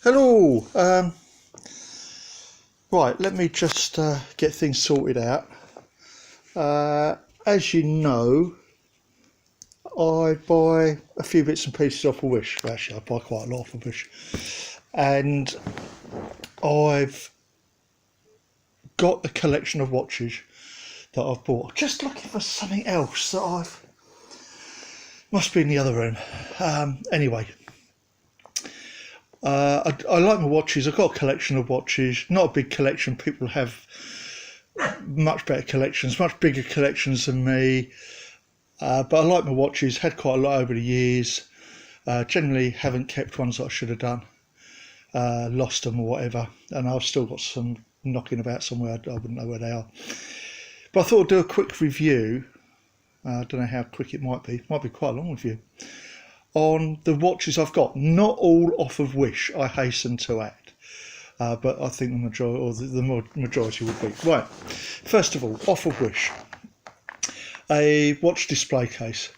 Hello. Right, let me just get things sorted out. As you know, I buy a few bits and pieces off of Wish. Actually, I buy quite a lot off of Wish, and I've got a collection of watches that I've bought. Just looking for something else that I've must be in the other room. Anyway. I like my watches. I've got a collection of watches. Not a big collection. People have much better collections, much bigger collections than me. But I like my watches. Had quite a lot over the years. Generally haven't kept ones that I should have done. Lost them or whatever. And I've still got some knocking about somewhere. I wouldn't know where they are. But I thought I'd do a quick review. I don't know how quick it might be. Might be quite a long review. On the watches I've got, not all off of Wish, I hasten to add, but I think the majority would be. Right, first of all, off of Wish, a watch display case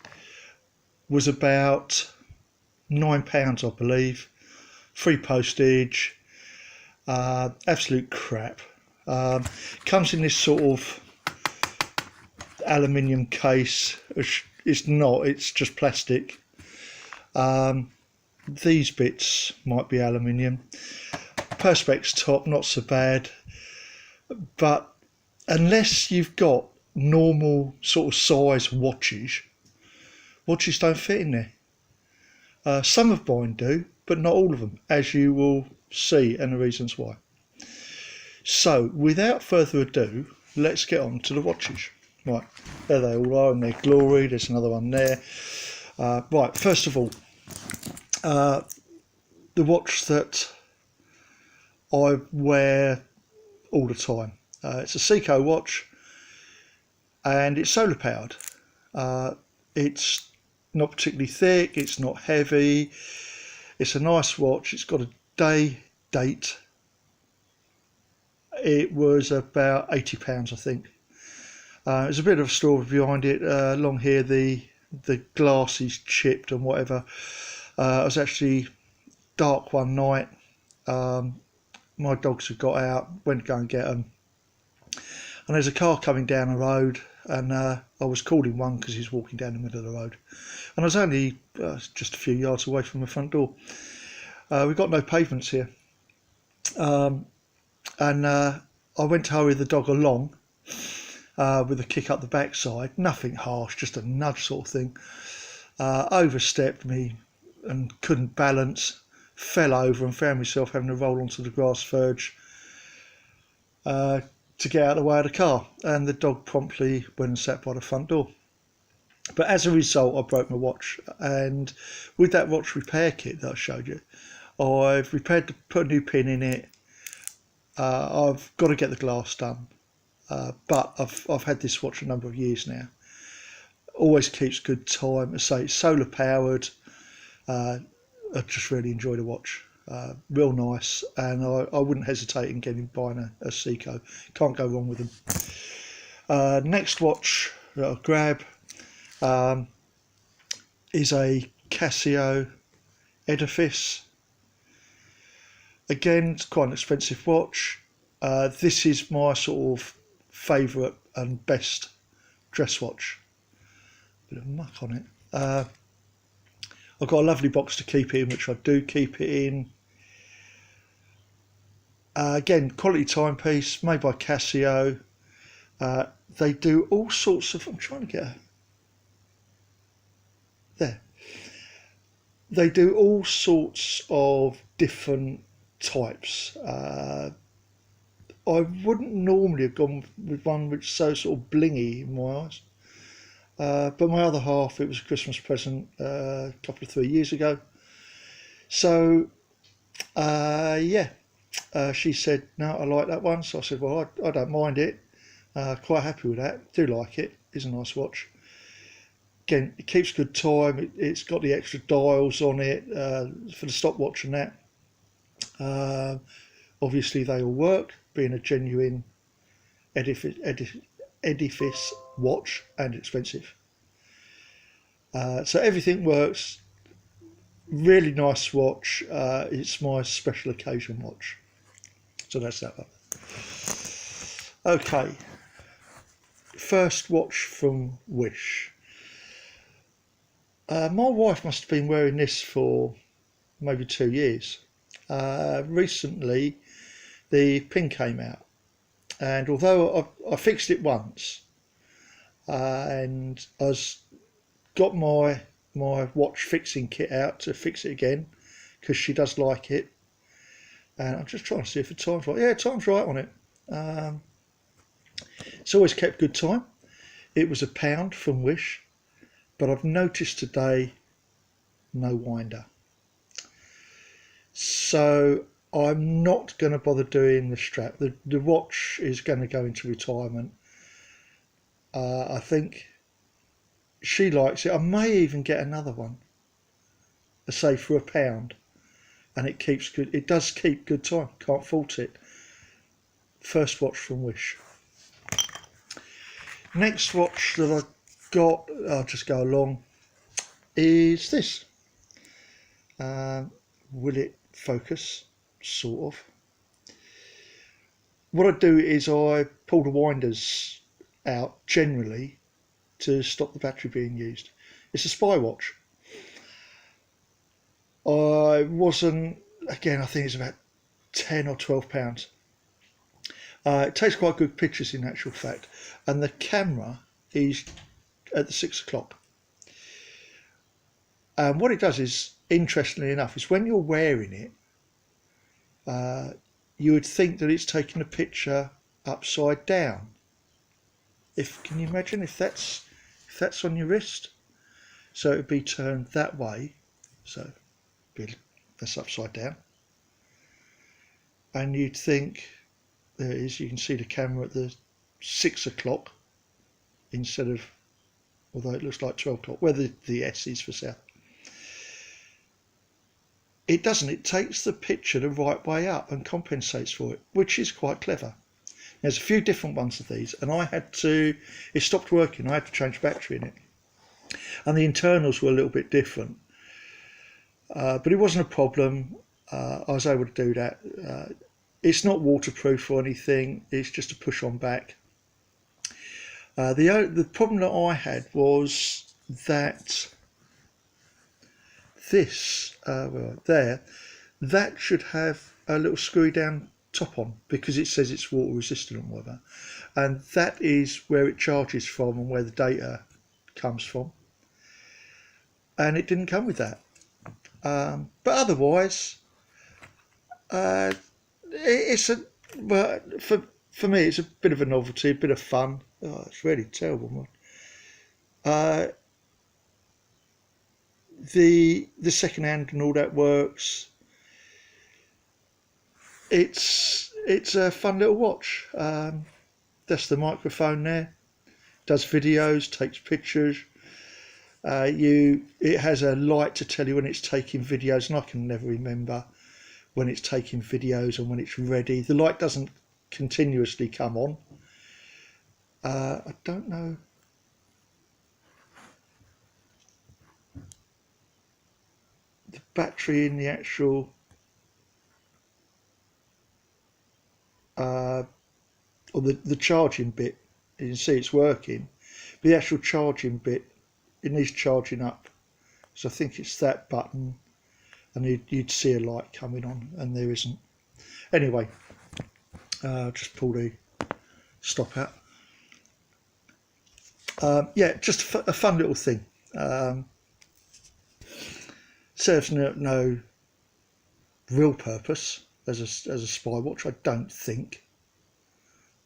was about £9, I believe, free postage, absolute crap. Comes in this sort of aluminium case. It's not, it's just plastic. These bits might be aluminium. Perspex top, not so bad, but unless you've got normal sort of size watches don't fit in there. Some of mine do, but not all of them, as you will see, and the reasons why. So without further ado, let's get on to the watches. Right, there they all are in their glory. There's another one there. Right, first of all, the watch that I wear all the time. It's a Seiko watch, and it's solar powered. It's not particularly thick, it's not heavy, it's a nice watch. It's got a date. It was about £80, I think. There's a bit of a story behind it. Along here, the glass is chipped and whatever. I was actually dark one night. My dogs had got out, went to go and get them, and there's a car coming down the road, and I was calling one because he's walking down the middle of the road, and I was only just a few yards away from the front door. We've got no pavements here, and I went to hurry the dog along with a kick up the backside. Nothing harsh, just a nudge sort of thing. Overstepped me and couldn't balance, fell over and found myself having to roll onto the grass verge to get out of the way of the car, and the dog promptly went and sat by the front door. But as a result, I broke my watch, and with that watch repair kit that I showed you, I've repaired, put a new pin in it. I've got to get the glass done, but I've had this watch a number of years now. Always keeps good time. I say it's solar powered. I just really enjoy the watch. Real nice, and I wouldn't hesitate in buying a Seiko. Can't go wrong with them. Next watch that I'll grab is a Casio Edifice. Again, it's quite an expensive watch. This is my sort of favourite and best dress watch. Bit of muck on it. I've got a lovely box to keep it in, which I do keep it in. Again, quality timepiece, made by Casio. They do all sorts of... I'm trying to get there. They do all sorts of different types. I wouldn't normally have gone with one which is so sort of blingy in my eyes. But my other half, it was a Christmas present a couple of 3 years ago. So, she said, no, I like that one. So I said, well, I don't mind it. Quite happy with that. Do like it. It's a nice watch. Again, it keeps good time. It's got the extra dials on it for the stopwatch and that. Obviously, they all work, being a genuine Edifice watch and expensive. So everything works. Really nice watch. It's my special occasion watch. So that's that one. Okay, first watch from Wish. My wife must have been wearing this for maybe 2 years. Recently, the pin came out, and although I fixed it once, and got my watch fixing kit out to fix it again because she does like it, and I'm just trying to see if the time's right. Yeah, time's right on it. It's always kept good time. It was £1 from Wish, but I've noticed today no winder. So I'm not going to bother doing the strap. The watch is going to go into retirement. I think she likes it. I may even get another one, say for £1, and it keeps good. It does keep good time. Can't fault it. First watch from Wish. Next watch that I got, I'll just go along, is this. Will it focus? Sort of. What I do is I pull the winders out generally to stop the battery being used. It's a spy watch. I wasn't, again, I think it's about £10 or £12. It takes quite good pictures in actual fact, and the camera is at the 6 o'clock. And what it does is, interestingly enough, is when you're wearing it, you would think that it's taking a picture upside down. Can you imagine if that's on your wrist? So it would be turned that way. So that's upside down. And you'd think, there it is, you can see the camera at the 6 o'clock instead of, although it looks like 12 o'clock, where the S is for south. It doesn't, it takes the picture the right way up and compensates for it, which is quite clever. There's a few different ones of these, and it stopped working, I had to change battery in it. And the internals were a little bit different. But it wasn't a problem. I was able to do that. It's not waterproof or anything, it's just a push on back. The problem that I had was that this, that should have a little screw down top on because it says it's water resistant and whatever. And that is where it charges from and where the data comes from. And it didn't come with that. But otherwise, for me, it's a bit of a novelty, a bit of fun. Oh, it's really terrible, man. The second hand and all that works. It's a fun little watch. That's the microphone there. Does videos, takes pictures. It has a light to tell you when it's taking videos, and I can never remember when it's taking videos and when it's ready. The light doesn't continuously come on. I don't know. The battery in the actual or the charging bit, you can see it's working, but the actual charging bit, it needs charging up. So I think it's that button, and you'd see a light coming on, and there isn't. Anyway, just pull the stop out. Yeah, just a fun little thing. Serves no real purpose as a spy watch, I don't think.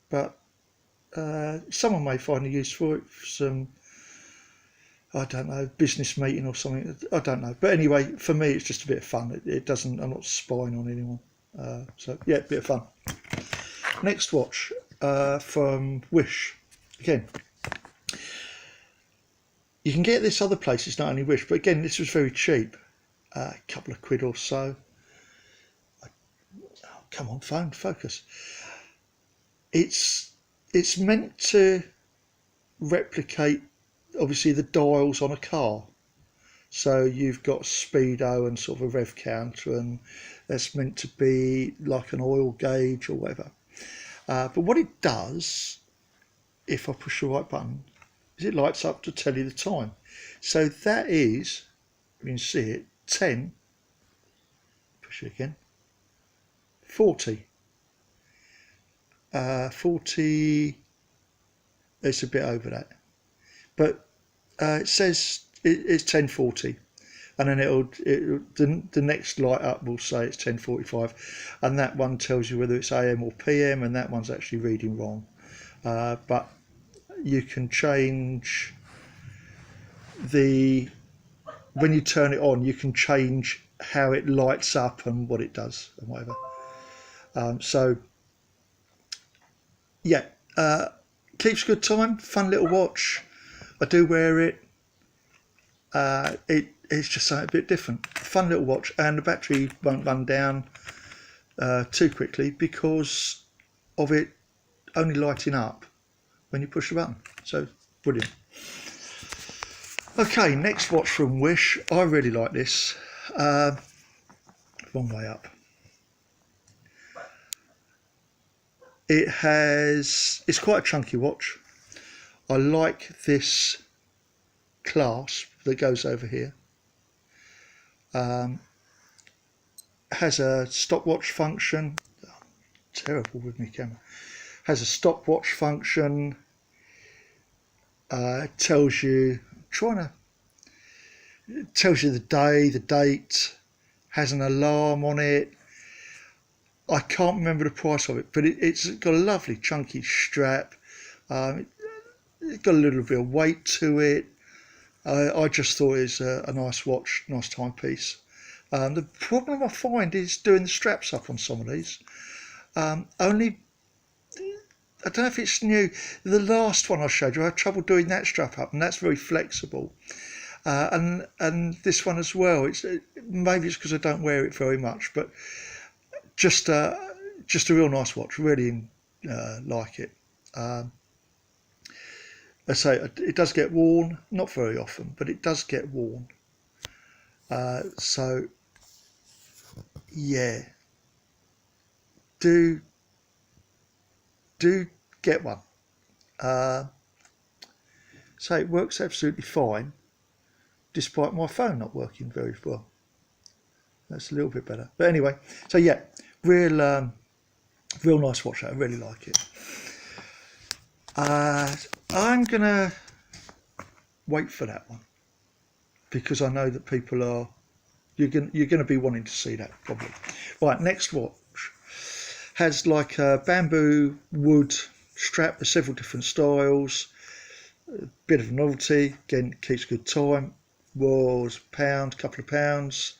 But someone may find a use for it for some, I don't know, business meeting or something. I don't know. But anyway, for me, it's just a bit of fun. It doesn't. I'm not spying on anyone. So yeah, a bit of fun. Next watch from Wish. Again, you can get this other places, not only Wish, but again, this was very cheap. A couple of quid or so. Oh, come on, phone, focus. It's meant to replicate, obviously, the dials on a car. So you've got speedo and sort of a rev counter, and that's meant to be like an oil gauge or whatever. But what it does, if I push the right button, is it lights up to tell you the time. So that is, you can see it, 10, push it again, 40. 40, it's a bit over that. But it says it's 10:40, and then the next light up will say it's 10:45, and that one tells you whether it's AM or PM, and that one's actually reading wrong. But you can change when you turn it on, you can change how it lights up and what it does and whatever. So yeah, keeps good time, fun little watch. I do wear it. It's just something a bit different. Fun little watch, and the battery won't run down too quickly because of it only lighting up when you push the button. So brilliant. Okay, next watch from Wish. I really like this. Wrong way up. It's quite a chunky watch. I like this clasp that goes over here. Has a stopwatch function. Oh, terrible with my camera. Has a stopwatch function. Tells you the day, the date. Has an alarm on it. I can't remember the price of it, but it's got a lovely chunky strap. It's got a little bit of weight to it. I just thought it was a nice watch, nice timepiece. The problem I find is doing the straps up on some of these. Only, I don't know if it's new. The last one I showed you, I had trouble doing that strap up, and that's very flexible. And this one as well. Maybe it's because I don't wear it very much, but just a real nice watch. Really like it. I say it does get worn, not very often, but it does get worn. So yeah, do get one. So it works absolutely fine, despite my phone not working very well. That's a little bit better, but anyway. So yeah, real nice watch. I really like it. I'm gonna wait for that one because I know that people are. You're gonna be wanting to see that probably. Right, next watch has like a bamboo wood strap with several different styles. A bit of a novelty. Again, keeps good time. Was couple of pounds.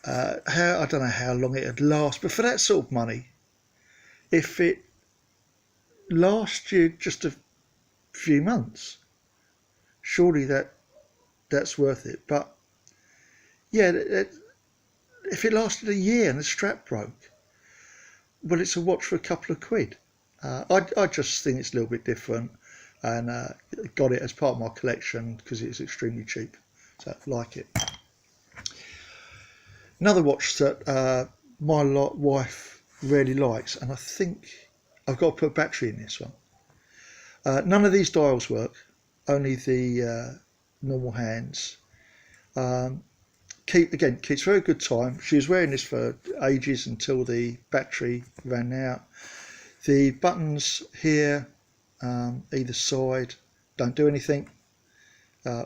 I don't know how long it'd last, but for that sort of money, if it lasts you just a few months, surely that's worth it. But yeah, if it lasted a year and the strap broke, well, it's a watch for a couple of quid. I just think it's a little bit different, and got it as part of my collection because it's extremely cheap. So I like it. Another watch that my wife really likes, and I think I've got to put a battery in this one. None of these dials work, only the normal hands. Keeps very good time. She was wearing this for ages until the battery ran out. The buttons here, either side, don't do anything.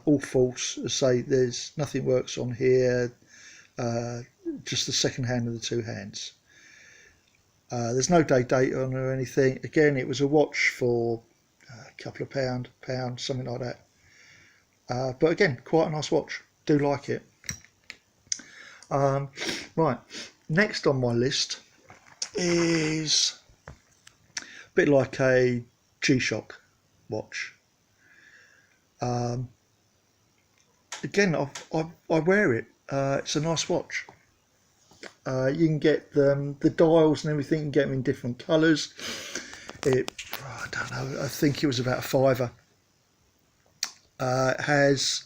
All false. As I say, there's nothing works on here. Just the second hand of the two hands. There's no date on or anything. Again, it was a watch for a couple of pound, something like that. But again, quite a nice watch. Do like it. Right, next on my list is a bit like a G-Shock watch. Again, I wear it. It's a nice watch. You can get the dials and everything. You can get them in different colours. I don't know. I think it was about £5. It has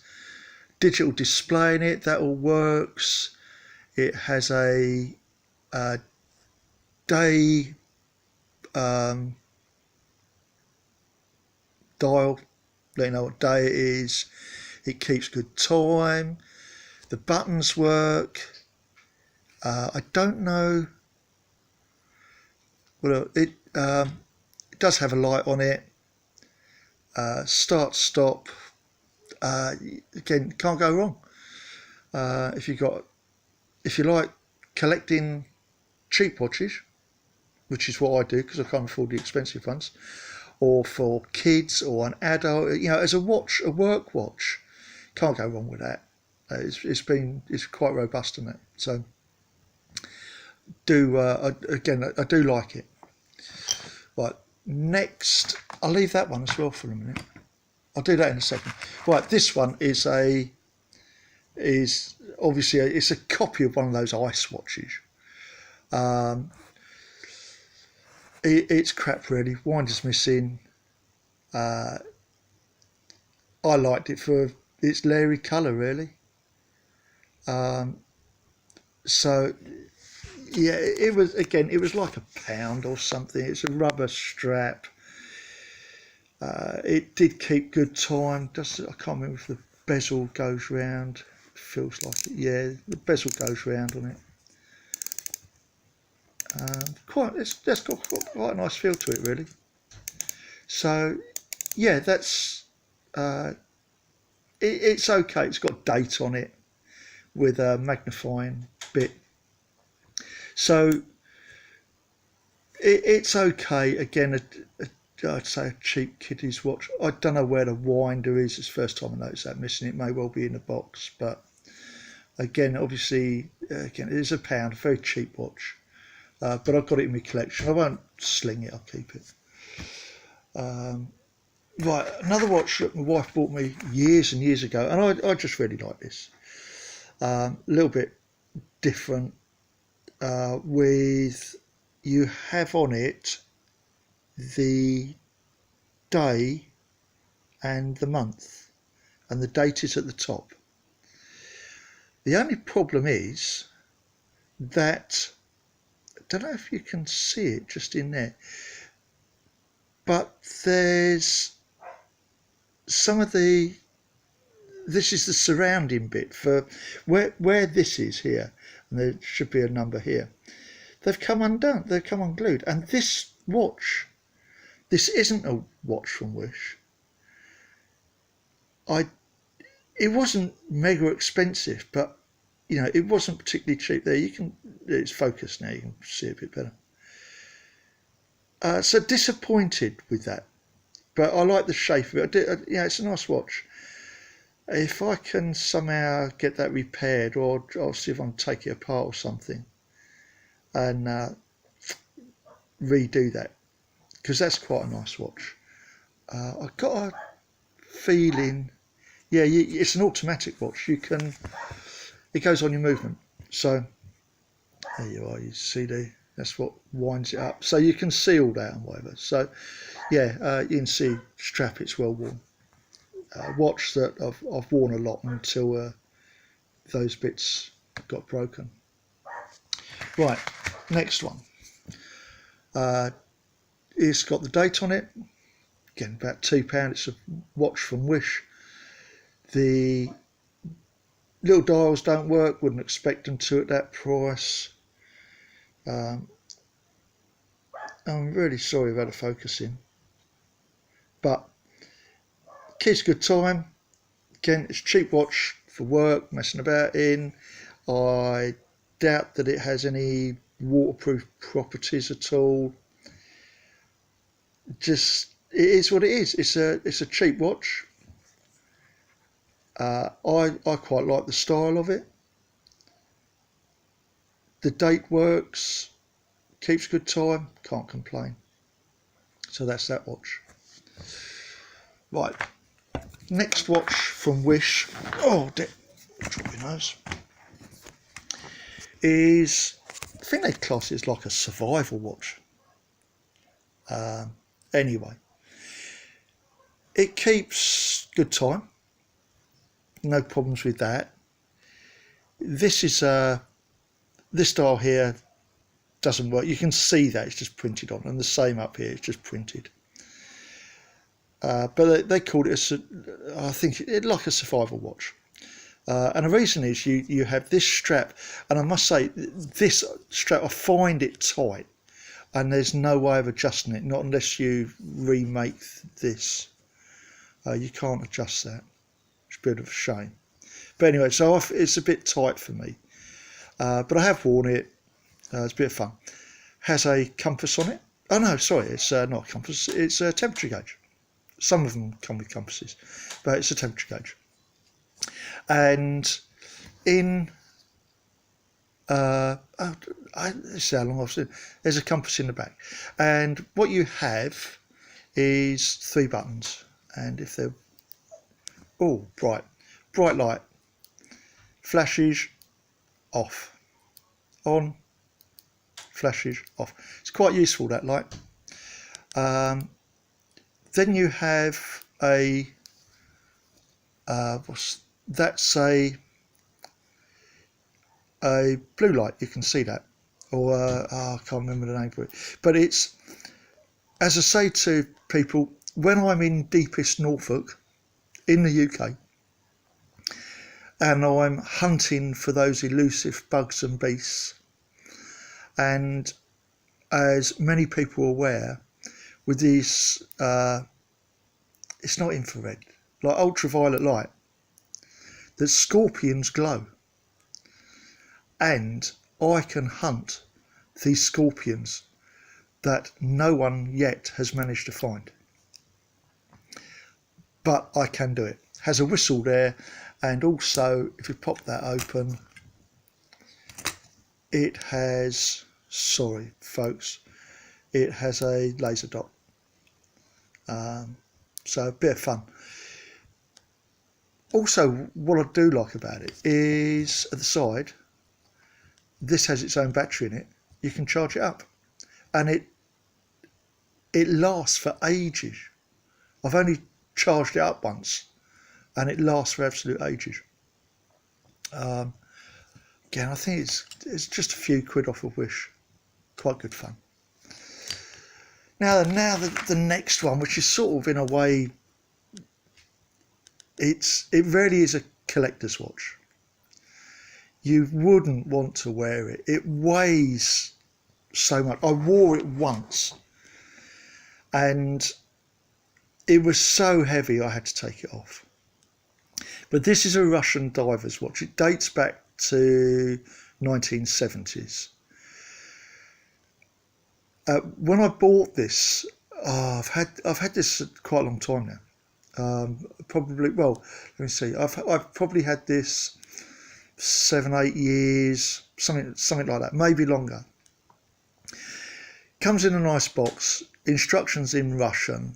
digital display in it, that all works. It has a day dial, let you know what day it is. It keeps good time. The buttons work. I don't know. Well, it does have a light on it. Start, stop. Again, can't go wrong. If you like collecting cheap watches, which is what I do because I can't afford the expensive ones, or for kids or an adult, as a work watch, can't go wrong with that. It's quite robust in it. So I do like it. Right, next, I'll leave that one as well for a minute. I'll do that in a second. Right, this one is obviously it's a copy of one of those ice watches. It's crap really. Winder's missing. I liked it for its leery colour really. So yeah, it was like £1 or something. It's a rubber strap. It did keep good time. I can't remember if the bezel goes round. Feels like it. Yeah, the bezel goes round on it. That's got quite a nice feel to it, really. So, yeah, that's it's okay. It's got date on it with a magnifying bit. So it's okay. Again, I'd say a cheap kiddie's watch. I don't know where the winder is. It's the first time I noticed that missing. It may well be in the box, but again, obviously, it is £1, a very cheap watch. But I've got it in my collection. I won't sling it. I'll keep it. Right, another watch that my wife bought me years and years ago, and I just really like this. A little bit different. With you have on it the day and the month, and the date is at the top. The only problem is that I don't know if you can see it just in there, but there's some of this is the surrounding bit for where this is here, and there should be a number here. They've come undone, they've come unglued, and this watch, this isn't a watch from Wish. It wasn't mega expensive, but it wasn't particularly cheap. There, it's focused now, you can see a bit better. So disappointed with that, but I like the shape of it. It's a nice watch. If I can somehow get that repaired, or I'll see if I can take it apart or something, and redo that, because that's quite a nice watch. I've got a feeling, it's an automatic watch. It goes on your movement. So there you are. You see that's what winds it up. So you can see all that and whatever. So yeah, you can see strap. It's well worn. Watch that I've worn a lot until those bits got broken. Right, next one. It's got the date on it. Again, about £2. It's a watch from Wish. The little dials don't work. Wouldn't expect them to at that price. I'm really sorry about the focusing, but keeps good time. Again, it's a cheap watch for work, messing about in. I doubt that it has any waterproof properties at all. Just, it is what it is. It's a cheap watch. I quite like the style of it. The date works, keeps good time, can't complain. So that's that watch. Right, next watch from Wish. Oh, drop your nose. I think they class it as like a survival watch. Anyway, it keeps good time. no problems with that. This is this dial here doesn't work. You can see that it's just printed on, and the same up here, it's just printed. But they called it I think like a survival watch. And the reason is you have this strap, and I must say this strap, I find it tight, and there's no way of adjusting it, not unless you remake this. You can't adjust that. It's a bit of a shame. But anyway, so it's a bit tight for me. But I have worn it. It's a bit of fun. Has a compass on it. Oh no, sorry, it's not a compass. It's a temperature gauge. Some of them come with compasses, but it's a temperature gauge. And in this is how long I've seen. There's a compass in the back, and what you have is 3 buttons. And if they're bright light, flashes off, on, flashes off. It's quite useful, that light. Then you have a that's a blue light. You can see that, or I can't remember the name for it. But it's, as I say to people, when I'm in deepest Norfolk in the UK and I'm hunting for those elusive bugs and beasts, and as many people are aware, with these it's not infrared, like ultraviolet light, that scorpions glow, and I can hunt these scorpions that no one yet has managed to find, but I can do it. Has a whistle there, and also if you pop that open, it has, sorry folks, it has a laser dot. So a bit of fun. Also, what I do like about it is at the side, this has its own battery in it. You can charge it up, and it lasts for ages. I've only charged it up once, and it lasts for absolute ages. Again, I think it's just a few quid off a Wish. Quite good fun. Now the next one, which is sort of in a way, it really is a collector's watch. You wouldn't want to wear it. It weighs so much. I wore it once, and it was so heavy I had to take it off. But this is a Russian diver's watch. It dates back to 1970s. When I bought this, I've had this quite a long time now. Probably, well, let me see. I've probably had this 7-8 years, something like that, maybe longer. Comes in a nice box. Instructions in Russian.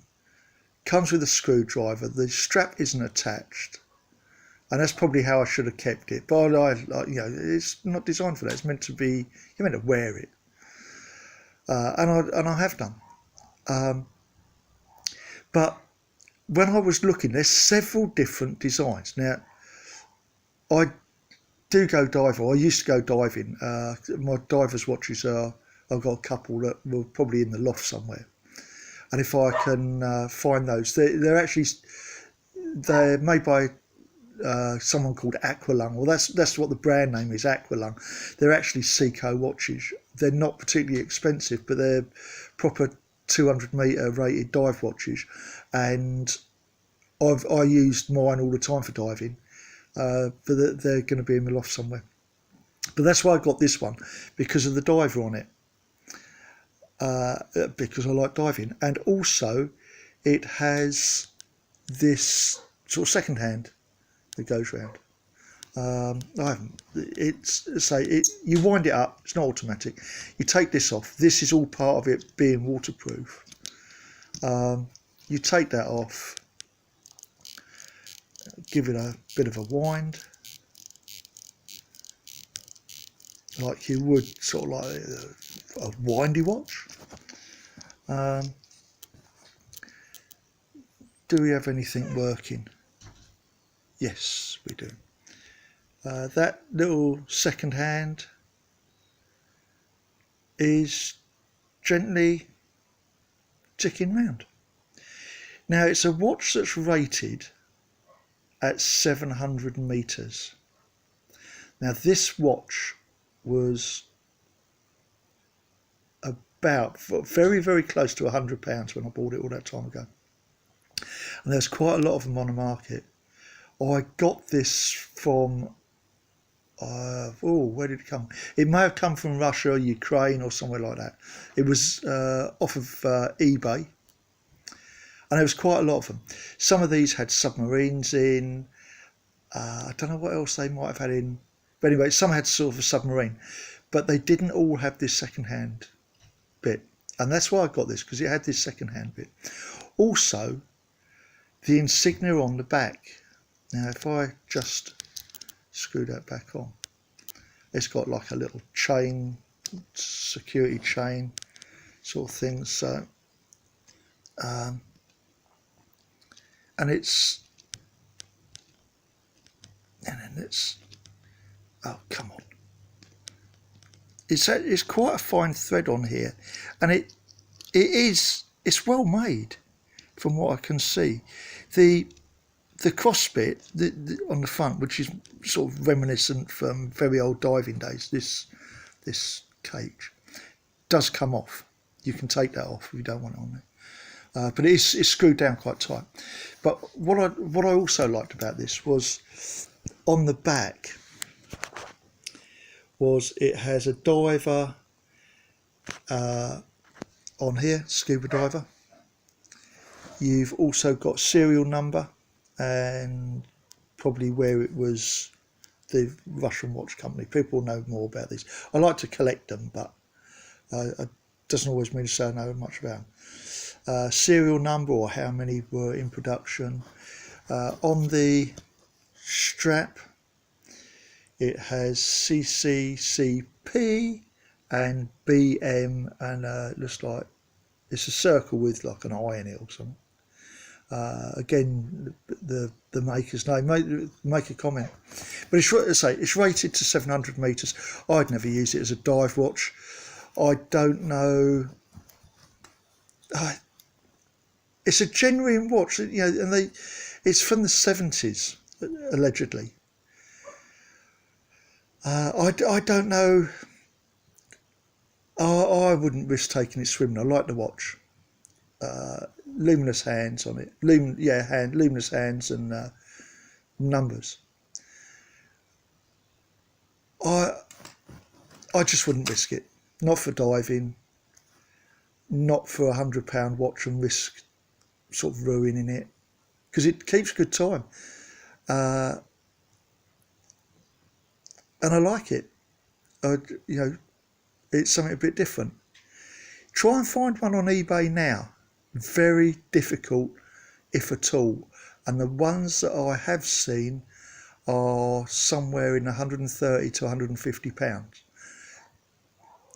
Comes with a screwdriver. The strap isn't attached, and that's probably how I should have kept it. But it's not designed for that. It's meant to be. You're meant to wear it. And I have done. But when I was looking, there's several different designs. Now, I do go diving. I used to go diving. My diver's watches I've got a couple that were probably in the loft somewhere. And if I can find those, they're made by someone called Aqualung. Well, that's what the brand name is, Aqualung. They're actually Seiko watches. They're not particularly expensive, but they're proper 200 metre rated dive watches, and I used mine all the time for diving, but they're going to be in the loft somewhere. But that's why I got this one, because of the diver on it, because I like diving, and also it has this sort of second hand that goes round. You wind it up. It's not automatic. You take this off. This is all part of it being waterproof. You take that off, give it a bit of a wind, like you would sort of like a windy watch. Do we have anything working? Yes, we do. That little second hand is gently ticking round. Now, it's a watch that's rated at 700 metres. Now, this watch was about very, very close to £100 when I bought it all that time ago. And there's quite a lot of them on the market. I got this from, where did it come? It may have come from Russia, Ukraine, or somewhere like that. It was off of eBay. And there was quite a lot of them. Some of these had submarines in. I don't know what else they might have had in. But anyway, some had sort of a submarine. But they didn't all have this second-hand bit. And that's why I got this, because it had this second-hand bit. Also, the insignia on the back. Now, if I just screw that back on, it's got like a little chain, security chain sort of thing. So, and it's, oh, come on. It's quite a fine thread on here, and it's well made from what I can see. The cross bit on the front, which is sort of reminiscent from very old diving days, this cage does come off. You can take that off if you don't want it on there, but it's screwed down quite tight. But what I also liked about this was on the back was it has a diver on here, scuba diver. You've also got serial number and probably where it was the Russian watch company. People know more about these. I like to collect them, but it doesn't always mean to say I know much about them. Serial number, or how many were in production. On the strap, it has CCCP and BM, and it looks like it's a circle with like an eye in it or something. Again, the maker's name. Make a comment. But it's rated to 700 metres. I'd never use it as a dive watch. I don't know. It's a genuine watch, and it's from the 70s allegedly. I don't know. I wouldn't risk taking it swimming. I like the watch. Luminous hands on it. Luminous hands and numbers. I just wouldn't risk it. Not for diving. Not for £100 watch and risk sort of ruining it, because it keeps good time. And I like it. It's something a bit different. Try and find one on eBay now. Very difficult, if at all. And the ones that I have seen are somewhere in £130 to £150.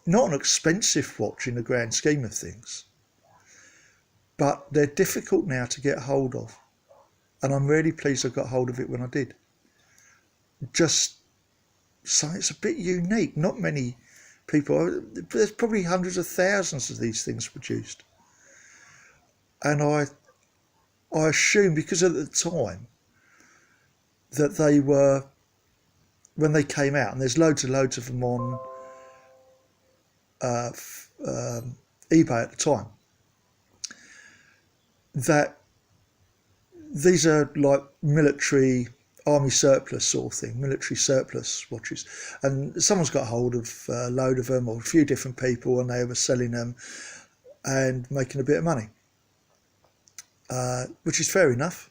Not an expensive watch in the grand scheme of things, but they're difficult now to get hold of. And I'm really pleased I got hold of it when I did. Just so it's a bit unique. Not many people, there's probably hundreds of thousands of these things produced. And I assume, because at the time that they were, when they came out, and there's loads of them on eBay at the time, that these are like military, army surplus sort of thing, military surplus watches. And someone's got hold of a load of them, or a few different people, and they were selling them and making a bit of money. Which is fair enough.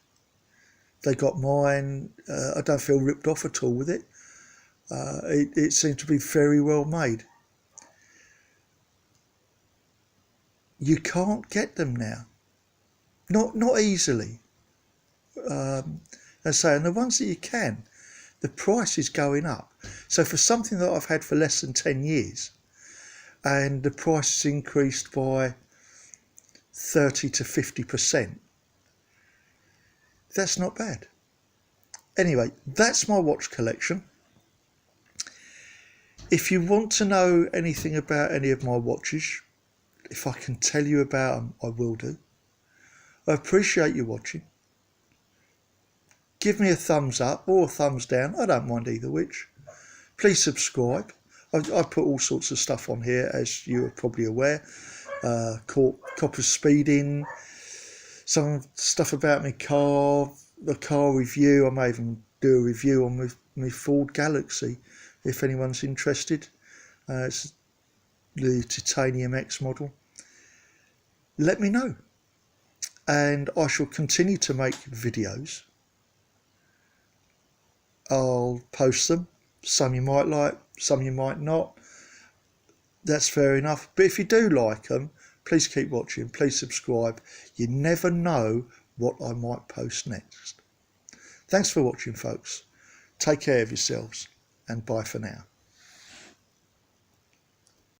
They got mine. I don't feel ripped off at all with it. It seemed to be very well made. You can't get them now. Not easily. And the ones that you can, the price is going up. So for something that I've had for less than 10 years, and the price has increased by 30 to 50%, that's not bad. Anyway, that's my watch collection. If you want to know anything about any of my watches, if I can tell you about them, I will do. I appreciate you watching. Give me a thumbs up or a thumbs down. I don't mind either which. Please subscribe. I put all sorts of stuff on here, as you are probably aware. Copper speeding, some stuff about my car, the car review. I may even do a review on my Ford Galaxy if anyone's interested. It's the Titanium X model. Let me know, and I shall continue to make videos. I'll post them. Some you might like, some you might not. That's fair enough. But if you do like them, please keep watching. Please subscribe. You never know what I might post next. Thanks for watching, folks. Take care of yourselves, and bye for now.